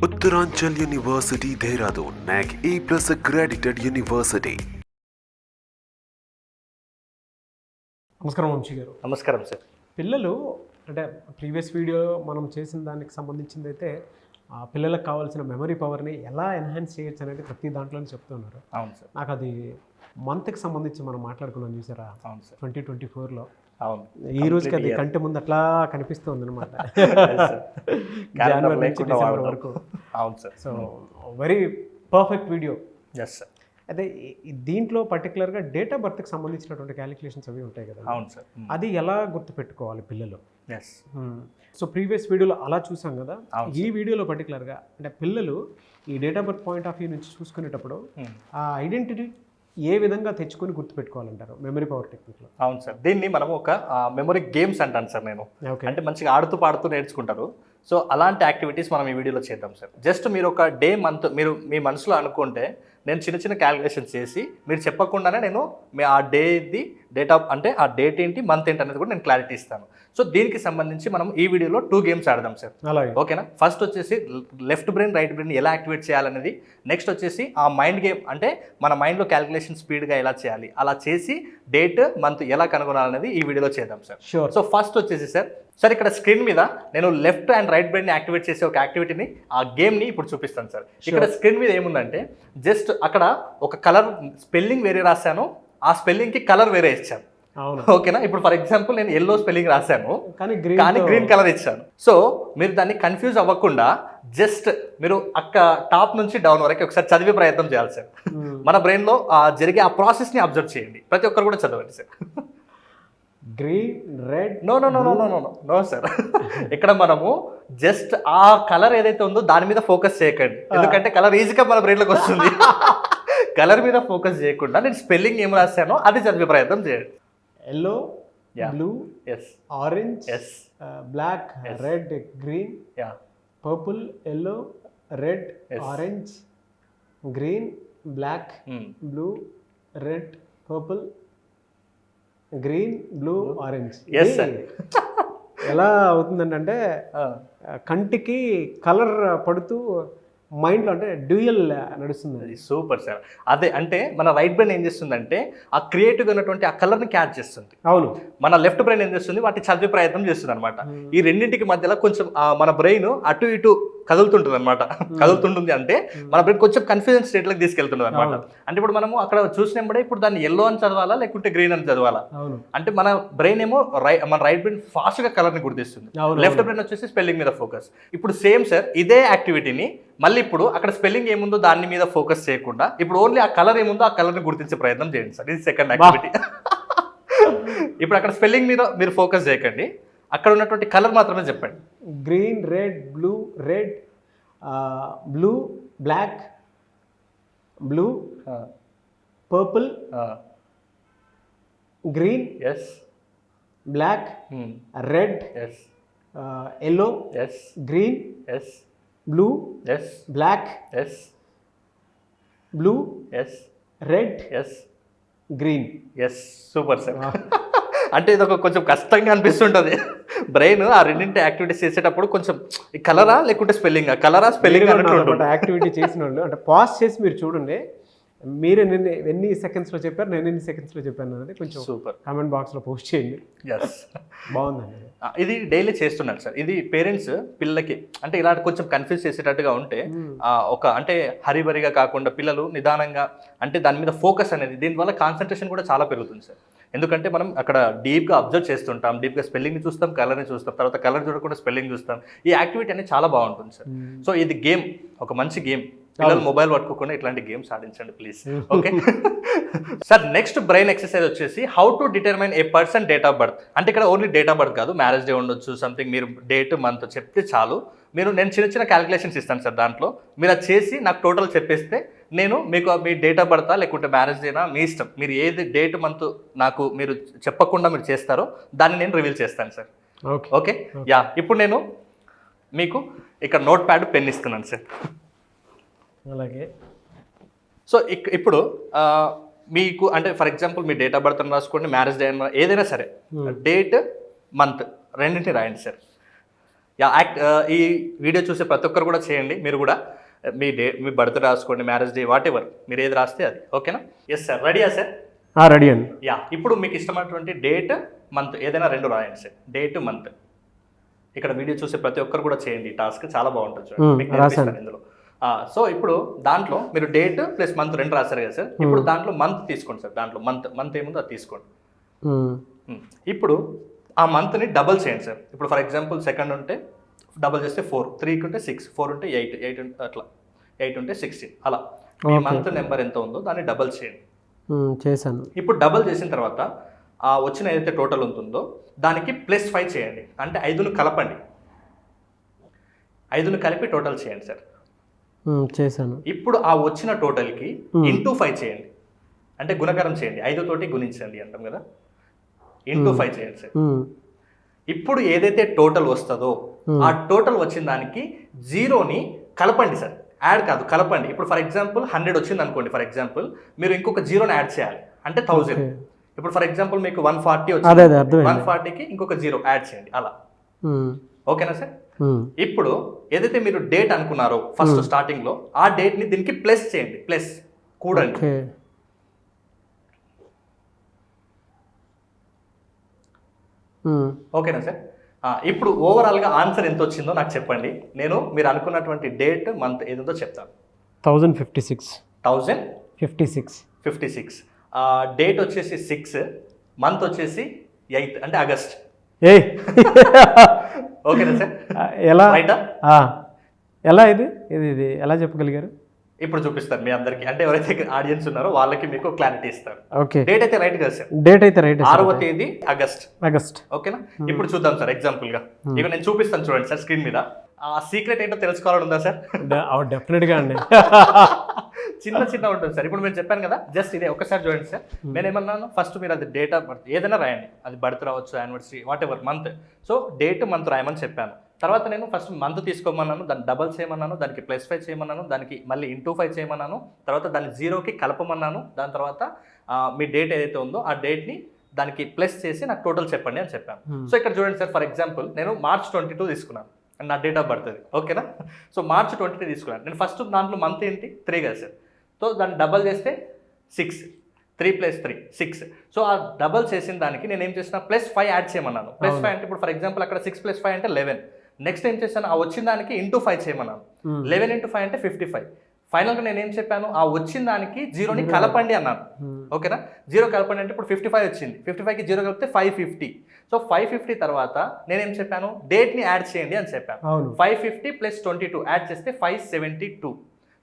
Uttaranchal University, Dehradun, NAC A+ accredited university. నమస్కారం వంశీ గారు. నమస్కారం సార్. పిల్లలు అంటే ప్రీవియస్ వీడియో మనం చేసిన దానికి సంబంధించింది అయితే పిల్లలకు కావాల్సిన మెమరీ పవర్ని ఎలా ఎన్హాన్స్ చేయొచ్చు అనేది ప్రతి దాంట్లోనే చెప్తున్నారు. అవును సార్. నాకు అది మంత్కి సంబంధించి మనం మాట్లాడుకున్నాం చూసారా. అవును సార్. 2024లో అవును, ఈ రోజుకి అది కంటి ముందు అట్లా కనిపిస్తుంది అనమాట. Calendar జనవరి నుంచి లేకుండా డిసెంబర్ వరకు. అవును sir. So very perfect video. Yes sir. అయితే దీంట్లో పర్టికులర్గా డేట్ ఆఫ్ బర్త్కి సంబంధించినటువంటి క్యాలిక్యులేషన్స్ అవి ఉంటాయి కదా. అవును సార్. అది ఎలా గుర్తుపెట్టుకోవాలి పిల్లలు? ఎస్. సో ప్రీవియస్ వీడియోలో అలా చూసాం కదా. అవును ఈ వీడియోలో పర్టికులర్గా అంటే పిల్లలు ఈ date of birth point of view నుంచి చూసుకునేటప్పుడు ఆ ఐడెంటిటీ ఏ విధంగా తెచ్చుకొని గుర్తుపెట్టుకోవాలంటారు మెమరీ పవర్ టెక్నిక్లో? అవును సార్. దీన్ని మనం ఒక మెమరీ గేమ్స్ అంటాను సార్ నేను. ఓకే. అంటే మంచిగా ఆడుతూ పాడుతూ నేర్చుకుంటారు. సో అలాంటి యాక్టివిటీస్ మనం ఈ వీడియోలో చేద్దాం సార్. జస్ట్ మీరు ఒక డే మంత్ మీరు మీ మనసులో అనుకుంటే నేను చిన్న చిన్న క్యాలిక్యులేషన్స్ చేసి మీరు చెప్పకుండానే నేను మీ ఆ డేది డేట్ ఆఫ్ అంటే ఆ డేట్ ఏంటి మంత్ ఏంటి అనేది కూడా నేను క్లారిటీ ఇస్తాను. సో దీనికి సంబంధించి మనం ఈ వీడియోలో 2 గేమ్స్ ఆడదాం సార్. అలాగే. ఓకేనా? ఫస్ట్ వచ్చేసి లెఫ్ట్ బ్రెయిన్ రైట్ బ్రెయిన్ ఎలా యాక్టివేట్ చేయాలనేది, నెక్స్ట్ వచ్చేసి ఆ మైండ్ గేమ్ అంటే మన మైండ్లో క్యాలిక్యులేషన్ స్పీడ్గా ఎలా చేయాలి, అలా చేసి డేట్ మంత్ ఎలా కనుగొనాలనేది ఈ వీడియోలో చేద్దాం సార్. షూర్. సో ఫస్ట్ వచ్చేసి సార్ ఇక్కడ స్క్రీన్ మీద నేను left and right brain activate చేసే ఒక యాక్టివిటీని ఆ గేమ్ని ఇప్పుడు చూపిస్తాను సార్. ఇక్కడ స్క్రీన్ మీద ఏముందంటే జస్ట్ అక్కడ ఒక కలర్ స్పెల్లింగ్ వేరే రాశాను, ఆ స్పెల్లింగ్కి కలర్ వేరే ఇచ్చాను. అవును. ఓకేనా? ఇప్పుడు ఫర్ ఎగ్జాంపుల్ నేను ఎల్లో స్పెల్లింగ్ రాశాను కానీ గ్రీన్ కలర్ ఇచ్చాను. సో మీరు దాన్ని కన్ఫ్యూజ్ అవ్వకుండా జస్ట్ మీరు టాప్ నుంచి డౌన్ వరకు ఒకసారి చదివే ప్రయత్నం చేయాలి సార్. మన బ్రెయిన్లో జరిగే ఆ ప్రాసెస్ని అబ్జర్వ్ చేయండి. ప్రతి ఒక్కరు కూడా చదవండి sir. Green red no sir. ఇక్కడ మనము జస్ట్ ఆ కలర్ ఏదైతే ఉందో దాని మీద ఫోకస్ చేయకండి, ఎందుకంటే కలర్ ఈజీగా మన బ్రెయిన్లోకి వస్తుంది. కలర్ మీద ఫోకస్ చేయకుండా నేను స్పెల్లింగ్ ఏం రాశానో అది చదివే ప్రయత్నం చేయండి. Yellow, blue, yes, orange, yes, black, red, green, ya, purple, yellow, red, orange, green, black, blue, red, purple, green, blue, orange. Yes sir. ఎలా అవుతుందంటే కంటికి కలర్ పడుతూ మైండ్లో అంటే డ్యూయల్ నడుస్తుంది. Super sir. అదే అంటే మన రైట్ బ్రెయిన్ ఏం చేస్తుందంటే ఆ క్రియేటివ్గా ఉన్నటువంటి ఆ కలర్ని క్యాచ్ చేస్తుంది. అవును. మన లెఫ్ట్ బ్రెయిన్ ఏం చేస్తుంది వాటిని చదివే ప్రయత్నం చేస్తుంది అనమాట. ఈ రెండింటికి మధ్యలో కొంచెం మన బ్రెయిన్ అటు ఇటు కదులుతుంటుంది అనమాట. కదులుతుంటుంది అంటే మన బ్రెయిన్ కొంచెం కన్ఫ్యూజన్ స్టేట్లోకి తీసుకెళ్తుంది అనమాట. అంటే ఇప్పుడు మనము అక్కడ చూసినప్పుడే ఇప్పుడు దాన్ని ఎల్లో అని చదవాలా లేకుంటే గ్రీన్ అని చదవాలా అంటే మన బ్రెయిన్ ఏమో మన రైట్ బ్రెయిన్ ఫాస్ట్గా కలర్ని గుర్తిస్తుంది, లెఫ్ట్ బ్రెయిన్ వచ్చేసి స్పెల్లింగ్ మీద ఫోకస్. ఇప్పుడు సేమ్ సార్ ఇదే యాక్టివిటీని మళ్ళీ ఇప్పుడు అక్కడ స్పెల్లింగ్ ఏముందో దాని మీద ఫోకస్ చేయకుండా ఇప్పుడు ఓన్లీ ఆ కలర్ ఏముందో ఆ కలర్ని గుర్తించే ప్రయత్నం చేయండి సార్. ఇది సెకండ్ యాక్టివిటీ. ఇప్పుడు అక్కడ స్పెల్లింగ్ మీద మీరు ఫోకస్ చేయకండి, అక్కడ ఉన్నటువంటి కలర్ మాత్రమే చెప్పండి. Green, red, blue, red, blue, black, blue, purple, green, yes, black, red, yes, yellow, yes, green, yes, blue, yes, black, yes, blue, yes, red, yes, green. Yes. Super sir. అంటే ఇది ఒక కొంచెం కష్టంగా అనిపిస్తుంటుంది. బ్రెయిన్ ఆ రెండింటి యాక్టివిటీస్ చేసేటప్పుడు కొంచెం ఈ కలరా లేకుంటే స్పెల్లింగ్ అన్నట్టు యాక్టివిటీ చేసిన వాళ్ళు అంటే పాజ్ చేసి మీరు చూడండి, మీరు ఎన్ని సెకండ్స్లో చెప్పారు, నేను ఎన్ని సెకండ్స్లో చెప్పాను అనేది కొంచెం సూపర్ కామెంట్ బాక్స్లో పోస్ట్ చేయండి. ఎస్. బాగుందండి. ఇది డైలీ చేస్తున్నారు సార్. ఇది పేరెంట్స్ పిల్లలకి అంటే ఇలాంటి కొంచెం కన్ఫ్యూజ్ చేసేటట్టుగా ఉంటే ఒక అంటే హరిబరిగా కాకుండా పిల్లలు నిదానంగా అంటే దాని మీద ఫోకస్ అనేది దీనివల్ల కాన్సన్ట్రేషన్ కూడా చాలా పెరుగుతుంది సార్. ఎందుకంటే మనం అక్కడ డీప్గా అబ్జర్వ్ చేస్తుంటాం, డీప్గా స్పెల్లింగ్ని చూస్తాం, కలర్ని చూస్తాం, తర్వాత కలర్ చూడకుండా స్పెల్లింగ్ చూస్తాం. ఈ యాక్టివిటీ అనేది చాలా బాగుంటుంది సార్. సో ఇది గేమ్, ఒక మంచి గేమ్. పిల్లలు మొబైల్ పట్టుకోకుండా ఇట్లాంటి గేమ్స్ ఆడించండి please. Okay sir. Next brain exercise వచ్చేసి how to determine a person date of birth. అంటే ఇక్కడ ఓన్లీ డేట్ ఆఫ్ బర్త్ కాదు, మ్యారేజ్ డే ఉండొచ్చు, సంథింగ్ మీరు డేట్ మంత్ చెప్తే చాలు. నేను చిన్న చిన్న క్యాలిక్యులేషన్స్ ఇస్తాను సార్. దాంట్లో మీరు అది చేసి నాకు టోటల్ చెప్పేస్తే నేను మీకు మీ డేట్ ఆఫ్ బర్తా లేకుంటే మ్యారేజ్ డేనా మీ ఇష్టం, మీరు ఏది డేట్ మంత్ నాకు మీరు చెప్పకుండా మీరు చేస్తారో దాన్ని నేను రివీల్ చేస్తాను సార్. Okay yeah. ఇప్పుడు నేను మీకు ఇక్కడ నోట్ ప్యాడ్ పెన్ ఇస్తున్నాను సార్. అలాగే. సో ఇప్పుడు మీకు అంటే for example me date of birth అని రాసుకోండి, మ్యారేజ్ డే అని ఏదైనా సరే, డేట్ మంత్ రెండింటిని రాయండి సార్. ఈ వీడియో చూసే ప్రతి ఒక్కరు కూడా చేయండి. మీరు కూడా మీ బర్త్డే రాసుకోండి, మ్యారేజ్ డే, వాట్ ఎవర్ మీరు ఏది రాస్తే అది. ఓకేనా? Yes sir. రెడీయా సార్? రెడీ అండి. ఇప్పుడు మీకు ఇష్టమైనటువంటి డేట్, మంత్ ఏదైనా 2 రాయండి సార్. Date, month. ఇక్కడ వీడియో చూసే ప్రతి ఒక్కరు కూడా చేయండి. ఈ టాస్క్ చాలా బాగుంటుంది చూడండి, మీకు నేర్పిస్తాను ఇందులో. సో ఇప్పుడు దాంట్లో మీరు డేట్ ప్లస్ మంత్ 2 రాశారు కదా సార్. ఇప్పుడు దాంట్లో మంత్ తీసుకోండి సార్. దాంట్లో మంత్ ఏముందో అది తీసుకోండి. ఇప్పుడు ఆ మంత్ని డబల్ చేయండి సార్. ఇప్పుడు ఫర్ ఎగ్జాంపుల్ సెకండ్ ఉంటే డబల్ చేస్తే 4, 3 ఉంటే 6, 4 ఉంటే 8 అట్లా 8 ఉంటే 16 అలా మీ మంత్ నెంబర్ ఎంత ఉందో దాన్ని డబల్ చేయండి. చేశాను. ఇప్పుడు డబల్ చేసిన తర్వాత ఆ వచ్చిన ఏదైతే టోటల్ ఉంటుందో దానికి +5 చేయండి. అంటే 5ను కలపండి. 5ను కలిపి టోటల్ చేయండి సార్. చేశాను. ఇప్పుడు ఆ వచ్చిన టోటల్కి ఇంటూ 5 చేయండి. అంటే గుణకారం చేయండి. 5 తోటి గుణించండి అంటాం కదా, ఇంటూ 5 చేయండి సార్. ఇప్పుడు ఏదైతే టోటల్ వస్తుందో ఆ టోటల్ వచ్చిన దానికి 0ని కలపండి సార్. యాడ్ కాదు, కలపండి. ఇప్పుడు ఫర్ ఎగ్జాంపుల్ 100 వచ్చింది అనుకోండి. ఫర్ ఎగ్జాంపుల్ మీరు ఇంకొక 0ని యాడ్ చేయాలి, అంటే 1000. ఇప్పుడు ఫర్ ఎగ్జాంపుల్ మీకు 140 వచ్చింది, 140కి ఇంకొక 0 యాడ్ చేయండి అలా. ఓకేనా సార్? ఇప్పుడు ఏదైతే మీరు డేట్ అనుకున్నారో ఫస్ట్ స్టార్టింగ్ లో, ఆ డేట్ ని దీనికి ప్లస్ చేయండి, ప్లస్ కూడండి. ఓకేనా సార్? ఇప్పుడు ఓవరాల్గా ఆన్సర్ ఎంత వచ్చిందో నాకు చెప్పండి. నేను మీరు అనుకున్నటువంటి డేట్, మంత్ ఏదో చెప్తాను. 1056. డేట్ వచ్చేసి 6, మంత్ వచ్చేసి 8 అంటే ఆగస్ట్. ఓకేనా సార్? ఎలా రైటా? ఎలా ఇది ఇది ఎలా చెప్పగలిగారు? ఇప్పుడు చూపిస్తారు మీ అందరికి, అంటే ఎవరైతే ఆడియన్స్ ఉన్నారో వాళ్ళకి మీకు క్లారిటీ ఇస్తారు. ఓకే. డేట్ అయితే రైట్ కదా సార్? డేట్ అయితే రైట్. 6వ తేదీ ఆగస్ట్. ఓకేనా? ఇప్పుడు చూద్దాం సార్ ఎగ్జాంపుల్ గా. ఇక నేను చూపిస్తాను చూడండి సార్ స్క్రీన్ మీద. ఆ సీక్రెట్ ఏంటో తెలుసుకోవాలని ఉందా సార్? డెఫినెట్గా అండి. చిన్న ఉంటుంది సార్. ఇప్పుడు నేను చెప్పాను కదా, జస్ట్ ఇదే ఒకసారి చూడండి సార్. నేను ఏమన్నాను, ఫస్ట్ మీరు అది డేట్ ఆఫ్ బర్త్ ఏదైనా రాయండి, అది బర్త్ రావచ్చు, anniversary, what ever, month. So date, month రాయమని చెప్పాను. తర్వాత నేను ఫస్ట్ మంత్ తీసుకోమన్నాను, దాన్ని డబల్ చేయమన్నాను, దానికి +5 చేయమన్నాను, దానికి మళ్ళీ ఇంటూ 5 చేయమన్నాను, తర్వాత దాన్ని 0కి కలపమన్నాను. దాని తర్వాత మీ డేట్ ఏదైతే ఉందో ఆ డేట్ని దానికి ప్లస్ చేసి నాకు టోటల్ చెప్పండి అని చెప్పాను. సో ఇక్కడ చూడండి సార్, ఫర్ ఎగ్జాంపుల్ నేను March 22 తీసుకున్నాను, నా డేట్ ఆఫ్ బర్త్ అది. ఓకేనా? సో March 22 తీసుకున్నాను. నేను ఫస్ట్ దాంట్లో మంత్ ఏంటి, 3 కదా సార్. సో దాన్ని డబల్ చేస్తే 6, 3 + 3 6. సో ఆ డబల్ చేసిన దానికి నేను ఏం చేసిన, +5 యాడ్ చేయమన్నాను. +5 అంటే ఇప్పుడు ఫర్ ఎగ్జాంపుల్ అక్కడ 6 + 5 అంటే 11. నెక్స్ట్ ఏం చేశాను, ఆ వచ్చిన దానికి ఇంటూ 5 చేయమన్నాను. 11 × 5 అంటే 55. ఫైనల్గా నేను ఏం చెప్పాను, ఆ వచ్చిన దానికి 0ని కలపండి అన్నాను. ఓకేనా? 0 కలపండి అంటే ఇప్పుడు 55 వచ్చింది. 55కి 0 కలిపితే 550. సో 550 తర్వాత నేనేం చెప్పాను, డేట్ని యాడ్ చేయండి అని చెప్పాను. 550 + 22 యాడ్ చేస్తే 572.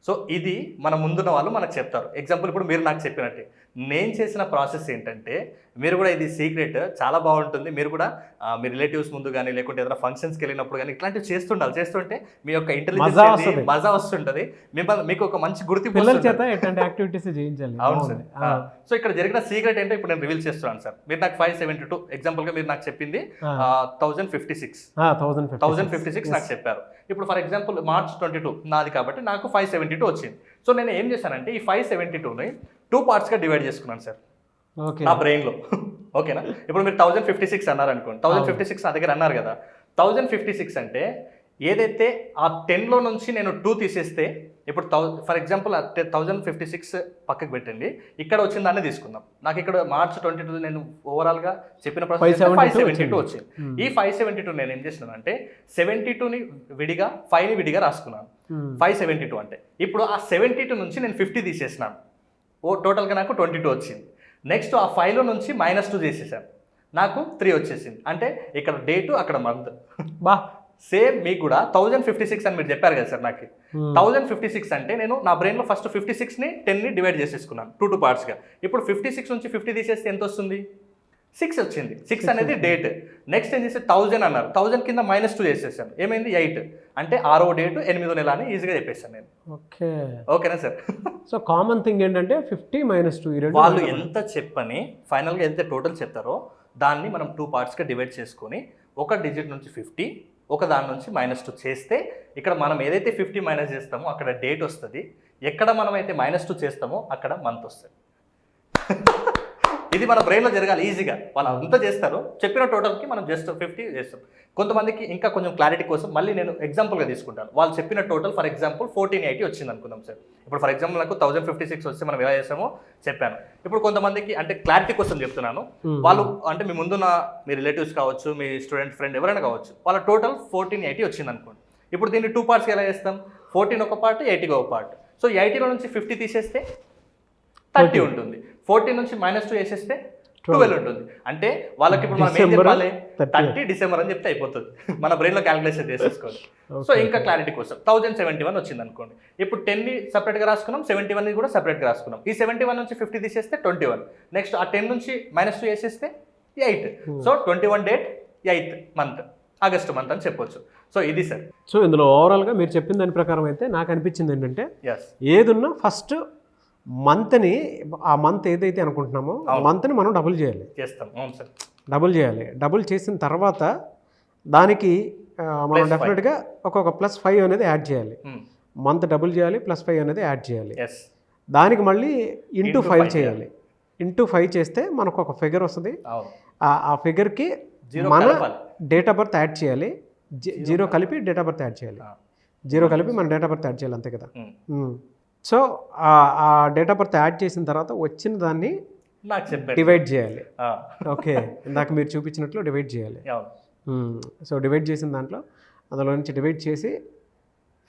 సో ఇది మన ముందున్న వాళ్ళు మనకు చెప్తారు. ఎగ్జాంపుల్ ఇప్పుడు మీరు నాకు చెప్పినట్టే నేను చేసిన ప్రాసెస్ ఏంటంటే, మీరు కూడా ఇది సీక్రెట్ చాలా బాగుంటుంది. మీరు కూడా మీ రిలేటివ్స్ ముందు కానీ లేకుంటే ఏదైనా ఫంక్షన్స్కి వెళ్ళినప్పుడు కానీ ఇట్లాంటివి చేస్తుంటే మీ యొక్క ఇంటెలిజెన్స్ మజా వస్తుంటుంది. మీకు ఒక మంచి గుర్తింపు చేయించాలి. అవును సార్. సో ఇక్కడ జరిగిన సీక్రెట్ ఏంటో ఇప్పుడు నేను రివీల్ చేస్తున్నాను సార్. మీరు నాకు 572 ఎగ్జాంపుల్గా మీరు నాకు చెప్పింది 1056 నాకు చెప్పారు. ఇప్పుడు ఫర్ ఎగ్జాంపుల్ March 22 నాది కాబట్టి నాకు 572 వచ్చింది. సో నేను ఏం చేశానంటే ఈ 572ని 2 పార్ట్స్గా డివైడ్ చేసుకున్నాను సార్ నా బ్రెయిన్లో. ఓకేనా? ఇప్పుడు మీరు 1056 అన్నారు అనుకోండి, 1056 నా దగ్గర అన్నారు కదా. 1056 అంటే ఏదైతే ఆ 10లో నుంచి నేను 2 తీసేస్తే, ఇప్పుడు ఫర్ ఎగ్జాంపుల్ 1056 పక్కకు పెట్టండి, ఇక్కడ వచ్చిన దాన్ని తీసుకుందాం. నాకు ఇక్కడ March 22 నేను ఓవరాల్గా చెప్పిన ప్రాసెస్ 572 వచ్చింది. ఈ 572 నేను ఏం చేసినాను అంటే 72ని విడిగా 5ని విడిగా రాసుకున్నాను. 572 అంటే ఇప్పుడు ఆ 72 నుంచి నేను 50 తీసేసినాను. టోటల్గా నాకు 22 వచ్చింది. నెక్స్ట్ ఆ 5లో నుంచి -2 చేసేసాను, నాకు 3 వచ్చేసింది. అంటే ఇక్కడ డేటు, అక్కడ మంత్. సేమ్ మీకు కూడా 1056 అని మీరు చెప్పారు కదా సార్. నాకు 1056 అంటే నేను నా బ్రెయిన్లో ఫస్ట్ 56ని 10ని డివైడ్ చేసేసుకున్నాను 2 పార్ట్స్గా. ఇప్పుడు 56 నుంచి 50 తీసేస్తే ఎంత వస్తుంది, 6 వచ్చింది. 6 అనేది డేట్. నెక్స్ట్ ఏం చేస్తే 1000 అన్నారు, 1000 కింద -2 చేసేసాను, ఏమైంది 8. అంటే 6వ డేటు 8వ నెల అని ఈజీగా చెప్పేసాను నేను. ఓకేనా సార్? సో కామన్ థింగ్ ఏంటంటే 50 - 2 వాళ్ళు ఎంత చెప్పని ఫైనల్గా ఎంత టోటల్ చెప్తారో దాన్ని మనం 2 పార్ట్స్గా డివైడ్ చేసుకొని ఒక డిజిట్ నుంచి 50, ఒక దాని నుంచి -2 చేస్తే ఇక్కడ మనం ఏదైతే 50 మైనస్ చేస్తామో అక్కడ డేట్ వస్తుంది. ఎక్కడ మనం అయితే -2 చేస్తామో అక్కడ మంత్ వస్తుంది. ఇది మన బ్రెయిన్లో జరగాలి ఈజీగా. వాళ్ళు అంతా చేస్తారు, చెప్పిన టోటల్కి మనం జస్ట్ 50 చేస్తాం. కొంతమందికి ఇంకా కొంచెం క్లారిటీ కోసం మళ్ళీ నేను ఎగ్జాంపుల్గా తీసుకుంటాను. వాళ్ళు చెప్పిన టోటల్ ఫర్ ఎగ్జాంపుల్ 1480 వచ్చింది అనుకుందాం సార్. ఇప్పుడు ఫర్ ఎగ్జాంపుల్ నాకు 1056 వస్తే మనం ఎలా చేస్తామో చెప్పాను. ఇప్పుడు కొంతమందికి అంటే క్లారిటీ కోసం చెప్తున్నాను. వాళ్ళు అంటే మీ ముందున్న మీ రిలేటివ్స్ కావచ్చు, మీ స్టూడెంట్ ఫ్రెండ్ ఎవరైనా కావచ్చు, వాళ్ళ టోటల్ 1480 వచ్చింది అనుకోండి. ఇప్పుడు దీన్ని 2 పార్ట్స్కి ఎలా చేస్తాం? 14 ఒక పార్ట్, 80 ఒక పార్ట్. సో 80లో నుంచి 50 తీసేస్తే 30 ఉంటుంది. 14 నుంచి -2 వేసేస్తే 12 ఉంటుంది. అంటే వాళ్ళకి ఇప్పుడు మనం ఏం చెప్పాలి? 30 డిసెంబర్ అని చెప్తే అయిపోతుంది. మన బ్రెయిన్లో క్యాలిక్యులేషన్ చేసేసుకోవాలి. సో ఇంకా క్లారిటీ కోసం 1071 వచ్చింది అనుకోండి. ఇప్పుడు 10ని సపరేట్గా రాసుకున్నాం, 71ని కూడా సపరేట్గా రాసుకున్నాం. ఈ 71 నుంచి 50 తీసేస్తే 21. నెక్స్ట్ ఆ 10 నుంచి -2 వేసేస్తే 8. So 21 date 8th month, August month అని చెప్పొచ్చు. సో ఇది సార్. సో ఇందులో ఓవరాల్గా మీరు చెప్పిన దాని ప్రకారం అయితే నాకు అనిపించింది ఏంటంటే ఏదున్నా ఫస్ట్ మంత్ని, ఆ మంత్ ఏదైతే అనుకుంటున్నామో మంత్ని మనం డబుల్ చేయాలి. చేస్తాం. అవును సార్, డబుల్ చేయాలి. డబుల్ చేసిన తర్వాత దానికి మనం డెఫినెట్గా ఒక్కొక్క +5 అనేది యాడ్ చేయాలి. మంత్ డబుల్ చేయాలి, +5 అనేది యాడ్ చేయాలి. దానికి మళ్ళీ ఇంటూ 5 చేయాలి. ఇంటూ 5 చేస్తే మనకు ఒక ఫిగర్ వస్తుంది. ఆ ఫిగర్కి మన డేట్ ఆఫ్ బర్త్ యాడ్ చేయాలి. 0 కలిపి డేట్ ఆఫ్ బర్త్ యాడ్ చేయాలి. 0 కలిపి మన డేట్ ఆఫ్ బర్త్ యాడ్ చేయాలి, అంతే కదా. సో ఆ డేట్ ఆఫ్ బర్త్ యాడ్ చేసిన తర్వాత వచ్చిన దాన్ని డివైడ్ చేయాలి. ఓకే, ఇందాక మీరు చూపించినట్లు డివైడ్ చేయాలి. సో డివైడ్ చేసిన దాంట్లో అందులో నుంచి డివైడ్ చేసి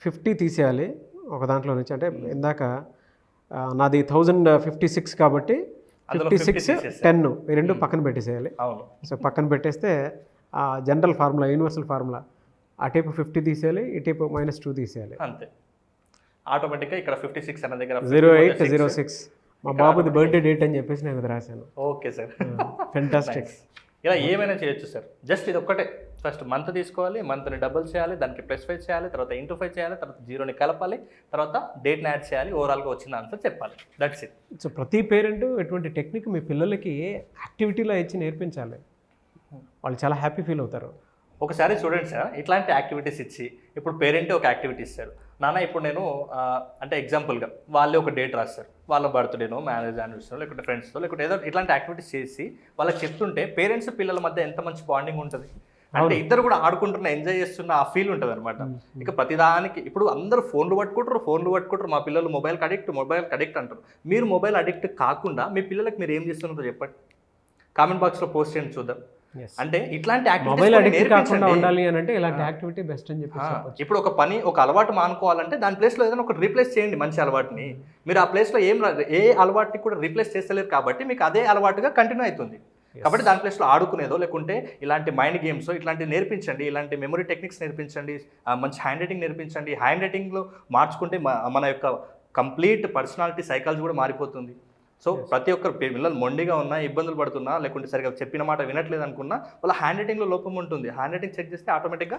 50 తీసేయాలి ఒక దాంట్లో నుంచి. అంటే ఇందాక నాది 1056 కాబట్టి 56, 10 ఈ రెండు పక్కన పెట్టేసేయాలి. సో పక్కన పెట్టేస్తే జనరల్ ఫార్ములా, యూనివర్సల్ ఫార్ములా, అటేపు 50 తీసేయాలి, ఇటేపు -2 తీసేయాలి. అంతే, ఆటోమేటిక్గా ఇక్కడ 56 అన్న దగ్గర 0806 మా బాబుది బర్త్డే డేట్ అని చెప్పేసి నేను రాశాను. Okay sir, fantastic. ఇలా ఏమైనా చేయొచ్చు సార్. జస్ట్ ఇది ఒక్కటే, ఫస్ట్ మంత్ తీసుకోవాలి, మంత్ని డబుల్ చేయాలి, దానికి +5 చేయాలి, తర్వాత ఇంటూ 5 చేయాలి, తర్వాత 0ని కలపాలి, తర్వాత డేట్ని యాడ్ చేయాలి, ఓవరాల్గా వచ్చిన ఆన్సర్ చెప్పాలి. That's it. సో ప్రతి పేరెంట్ ఎటువంటి టెక్నిక్ మీ పిల్లలకి యాక్టివిటీలో ఇచ్చి నేర్పించాలి. వాళ్ళు చాలా హ్యాపీ ఫీల్ అవుతారు. ఒకసారి చూడండి సార్, ఇట్లాంటి యాక్టివిటీస్ ఇచ్చి ఇప్పుడు పేరెంటే ఒక యాక్టివిటీ ఇస్తారు. నాన్న ఇప్పుడు నేను అంటే ఎగ్జాంపుల్గా వాళ్ళే ఒక డేట్ రాస్తారు, వాళ్ళ బర్త్డేనో, మ్యారేజ్ యానివర్సరీనో, లేకుంటే ఫ్రెండ్స్తో, లేకుంటే ఏదో ఇట్లాంటి యాక్టివిటీస్ చేసి వాళ్ళకి చెప్తుంటే పేరెంట్స్ పిల్లల మధ్య ఎంత మంచి బాండింగ్ ఉంటుంది. అంటే ఇద్దరు కూడా ఆడుకుంటున్న, ఎంజాయ్ చేస్తున్న ఆ ఫీల్ ఉంటుంది అనమాట. ఇక ప్రతిదానికి ఇప్పుడు అందరూ ఫోన్లు పట్టుకుంటారు. మా పిల్లలు మొబైల్కి అడిక్ట్ అంటారు. మీరు మొబైల్ అడిక్ట్ కాకుండా మీ పిల్లలకి మీరు ఏం చేస్తున్నారో చెప్పండి, కామెంట్ బాక్స్లో పోస్ట్ చేయండి చూద్దాం. అంటే ఇట్లాంటి యాక్టివిటీ బెస్ట్ అని చెప్పి ఇప్పుడు ఒక అలవాటు మానుకోవాలంటే దాని ప్లేస్లో ఏదైనా ఒక రీప్లేస్ చేయండి మంచి అలవాటుని. మీరు ఆ ప్లేస్లో ఏ అలవాటుని కూడా రీప్లేస్ చేస్తలేరు కాబట్టి మీకు అదే అలవాటుగా కంటిన్యూ అవుతుంది. కాబట్టి దాని ప్లేస్లో ఆడుకునేదో, లేకుంటే ఇలాంటి మైండ్ గేమ్స్ ఇట్లాంటివి నేర్పించండి, ఇలాంటి మెమరీ టెక్నిక్స్ నేర్పించండి, మంచి హ్యాండ్ రైటింగ్ నేర్పించండి. హ్యాండ్ రైటింగ్లో మార్చుకుంటే మన యొక్క కంప్లీట్ పర్సనాలిటీ, సైకాలజీ కూడా మారిపోతుంది. సో ప్రతి ఒక్కరు పిల్లలు మొండిగా ఉన్నా, ఇబ్బందులు పడుతున్నా, లేకుంటే సరిగా చెప్పిన మాట వినట్లేదు అనుకున్నా వాళ్ళ హ్యాండ్ రైటింగ్లో లోపం ఉంటుంది. హ్యాండ్ రైటింగ్ చెక్ చేస్తే ఆటోమేటిక్గా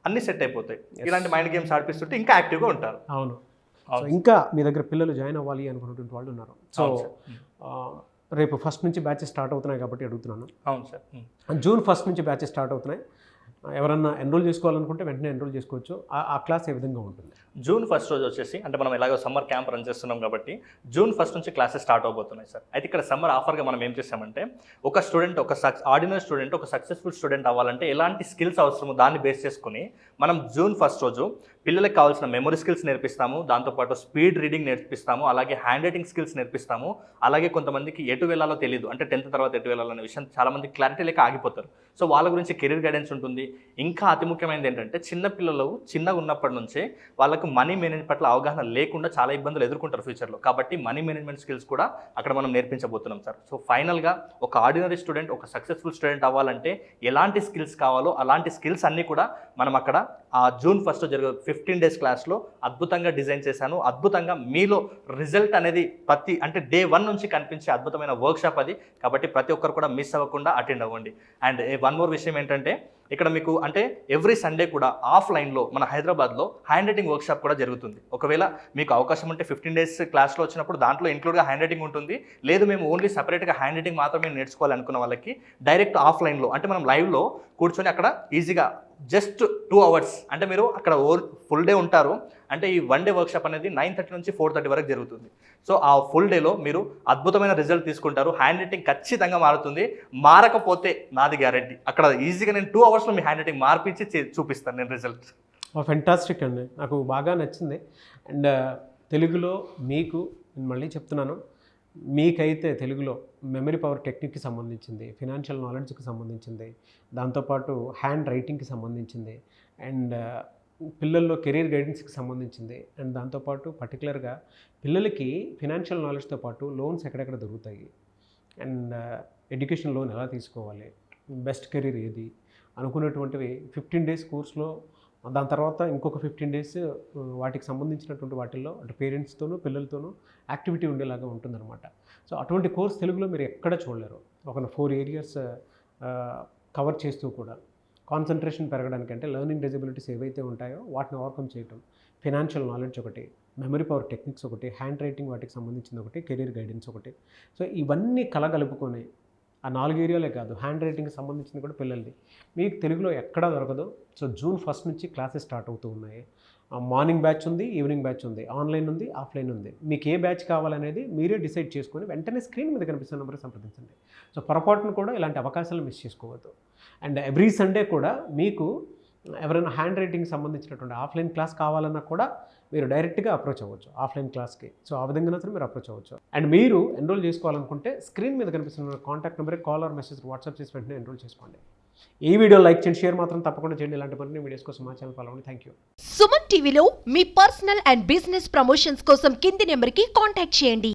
అన్ని సెట్ అయిపోతాయి. ఇలాంటి మైండ్ గేమ్స్ ఆడిపిస్తుంటే ఇంకా యాక్టివ్గా ఉంటారు. అవును. ఇంకా మీ దగ్గర పిల్లలు జాయిన్ అవ్వాలి అనుకున్నటువంటి వాళ్ళు ఉన్నారు. సో రేపు 1 నుంచి బ్యాచెస్ స్టార్ట్ అవుతున్నాయి కాబట్టి అడుగుతున్నాను. అవును సార్, జూన్ 1 నుంచి బ్యాచెస్ స్టార్ట్ అవుతున్నాయి. ఎవరన్నా ఎన్రోల్ చేసుకోవాలనుకుంటే వెంటనే ఎన్రోల్ చేసుకోవచ్చు. ఆ క్లాస్ ఏ విధంగా ఉంటుంది? జూన్ 1 రోజు వచ్చేసి, అంటే మనం ఎలాగో సమ్మర్ క్యాంప్ రన్ చేస్తున్నాం కాబట్టి జూన్ 1 నుంచి క్లాసెస్ స్టార్ట్ అవబోతున్నాయి సార్. అయితే ఇక్కడ సమ్మర్ ఆఫర్గా మనం ఏం చేస్తామంటే, ఒక స్టూడెంట్, ఆర్డినరీ స్టూడెంట్ ఒక సక్సెస్ఫుల్ స్టూడెంట్ అవ్వాలంటే ఎలాంటి స్కిల్స్ అవసరమో దాన్ని బేస్ చేసుకుని మనం జూన్ 1 రోజు పిల్లలకు కావాల్సిన మెమరీ స్కిల్స్ నేర్పిస్తాము, దాంతోపాటు స్పీడ్ రీడింగ్ నేర్పిస్తాము, అలాగే హ్యాండ్ రైటింగ్ స్కిల్స్ నేర్పిస్తాము. అలాగే కొంతమందికి ఎటు వెళ్ళాలో తెలియదు, అంటే 10th తర్వాత ఎటు వెళ్ళాలనే విషయం చాలామంది క్లారిటీ లేక ఆగిపోతారు. సో వాళ్ళ గురించి కెరీర్ గైడెన్స్ ఉంటుంది. ఇంకా అతి ముఖ్యమైనది ఏంటంటే, చిన్నపిల్లలు చిన్నగా ఉన్నప్పటి నుంచే వాళ్ళకు మనీ మేనేజ్మెంట్ పట్ల అవగాహన లేకుండా చాలా ఇబ్బందులు ఎదుర్కొంటారు ఫ్యూచర్లో. కాబట్టి మనీ మేనేజ్మెంట్ స్కిల్స్ కూడా అక్కడ మనం నేర్పించబోతున్నాం సార్. సో ఫైనల్గా ఒక ఆర్డినరీ స్టూడెంట్ ఒక సక్సెస్ఫుల్ స్టూడెంట్ అవ్వాలంటే ఎలాంటి స్కిల్స్ కావాలో అలాంటి స్కిల్స్ అన్నీ కూడా మనం అక్కడ ఆ జూన్ 1 జరిగే 15 days క్లాస్లో అద్భుతంగా డిజైన్ చేశాను. అద్భుతంగా మీలో రిజల్ట్ అనేది అంటే డే 1 నుంచి కనిపించే అద్భుతమైన వర్క్షాప్ అది. కాబట్టి ప్రతి ఒక్కరు కూడా మిస్ అవ్వకుండా అటెండ్ అవ్వండి. అండ్ 1 more విషయం ఏంటంటే, ఇక్కడ మీకు అంటే ఎవ్రీ సండే కూడా ఆఫ్లైన్లో మన హైదరాబాద్లో హ్యాండ్ రైటింగ్ వర్క్షాప్ కూడా జరుగుతుంది. ఒకవేళ మీకు అవకాశం ఉంటే 15 days క్లాస్లో వచ్చినప్పుడు దాంట్లో ఇంక్లూడ్గా హ్యాండ్ రైటింగ్ ఉంటుంది. లేదు మేము ఓన్లీ సపరేట్గా హ్యాండ్ రైటింగ్ మాత్రమే నేర్చుకోవాలనుకున్న వాళ్ళకి డైరెక్ట్ ఆఫ్లైన్లో, అంటే మనం లైవ్లో కూర్చొని అక్కడ ఈజీగా జస్ట్ 2 hours, అంటే మీరు అక్కడ ఫుల్ డే ఉంటారు అంటే ఈ 1 డే వర్క్షాప్ అనేది 9:30 నుంచి 4:30 వరకు జరుగుతుంది. సో ఆ ఫుల్ డేలో మీరు అద్భుతమైన రిజల్ట్ తీసుకుంటారు. హ్యాండ్ రైటింగ్ ఖచ్చితంగా మారుతుంది. మారకపోతే నాది గ్యారెంటీ, అక్కడ ఈజీగా నేను 2 అవర్స్లో మీ హ్యాండ్ రైటింగ్ మార్పించి చూపిస్తాను నేను రిజల్ట్. ఫెంటాస్టిక్ అండి, నాకు బాగా నచ్చింది. అండ్ తెలుగులో మీకు నేను మళ్ళీ చెప్తున్నాను, మీకైతే తెలుగులో మెమరీ పవర్ టెక్నిక్కి సంబంధించింది, ఫినాన్షియల్ నాలెడ్జ్కి సంబంధించింది, దాంతోపాటు హ్యాండ్ రైటింగ్కి సంబంధించింది, అండ్ పిల్లల్లో కెరీర్ గైడెన్స్కి సంబంధించింది, అండ్ దాంతోపాటు పర్టికులర్గా పిల్లలకి ఫినాన్షియల్ నాలెడ్జ్తో పాటు లోన్స్ ఎక్కడెక్కడ దొరుకుతాయి, అండ్ ఎడ్యుకేషన్ లోన్ ఎలా తీసుకోవాలి, బెస్ట్ కెరీర్ ఏది అనుకునేటువంటివి 15 డేస్ కోర్స్లో, దాని తర్వాత ఇంకొక 15 డేస్ వాటికి సంబంధించినటువంటి వాటిల్లో అంటే పేరెంట్స్తోనూ పిల్లలతోనూ యాక్టివిటీ ఉండేలాగా ఉంటుందన్నమాట. సో అటువంటి కోర్స్ తెలుగులో మీరు ఎక్కడ చూడలేరు. ఒక 4 ఏరియాస్ కవర్ చేస్తూ కూడా కాన్సన్ట్రేషన్ పెరగడానికి, అంటే లెర్నింగ్ డిజబిలిటీస్ ఏవైతే ఉంటాయో వాటిని ఓవర్కమ్ చేయటం, ఫినాన్షియల్ నాలెడ్జ్ ఒకటి, మెమరీ పవర్ టెక్నిక్స్ ఒకటి, హ్యాండ్ రైటింగ్ వాటికి సంబంధించింది ఒకటి, కెరీర్ గైడెన్స్ ఒకటి. సో ఇవన్నీ కలగలుపుకొని ఆ 4 ఏరియాలే కాదు, హ్యాండ్ రైటింగ్కి సంబంధించింది కూడా పిల్లలది మీకు తెలుగులో ఎక్కడా దొరకదు. సో June 1 నుంచి క్లాసెస్ స్టార్ట్ అవుతూ ఉన్నాయి. మార్నింగ్ బ్యాచ్ ఉంది, ఈవినింగ్ బ్యాచ్ ఉంది, ఆన్లైన్ ఉంది, ఆఫ్లైన్ ఉంది. మీకు ఏ బ్యాచ్ కావాలనేది మీరే డిసైడ్ చేసుకొని వెంటనే స్క్రీన్ మీద కనిపిస్తున్న నెంబర్కి సంప్రదించండి. సో పొరపాటును కూడా ఇలాంటి అవకాశాలు మిస్ చేసుకోవద్దు. అండ్ ఎవ్రీ సండే కూడా మీకు ఎవరైనా హ్యాండ్ రైటింగ్కి సంబంధించినటువంటి ఆఫ్లైన్ క్లాస్ కావాలన్నా కూడా మీరు డైరెక్ట్గా అప్రోచ్ అవ్వచ్చు ఆఫ్లైన్ క్లాస్కి. సో ఆ విధంగా సరే మీరు అప్రోచ్ అవ్వచ్చు. అండ్ మీరు ఎన్రోల్ చేసుకోవాలనుకుంటే స్క్రీన్ మీద కనిపిస్తున్న కాంటాక్ట్ నెంబర్కి కాల్ ఆర్ మెసేజ్ వాట్సాప్ చేసి వెంటనే ఎన్రోల్ చేసుకోండి. ఈ వీడియో లైక్ చేయండి, షేర్ మాత్రం తప్పకుండా చేయండి. ఇలాంటి మరిన్ని వీడియోస్ కోసం మా ఛానల్ ఫాలో అవ్వండి. Thank you. సుమన్ టీవీలో మీ పర్సనల్ అండ్ బిజినెస్ ప్రమోషన్స్ కోసం కింది నెంబర్కి కాంటాక్ట్ చేయండి.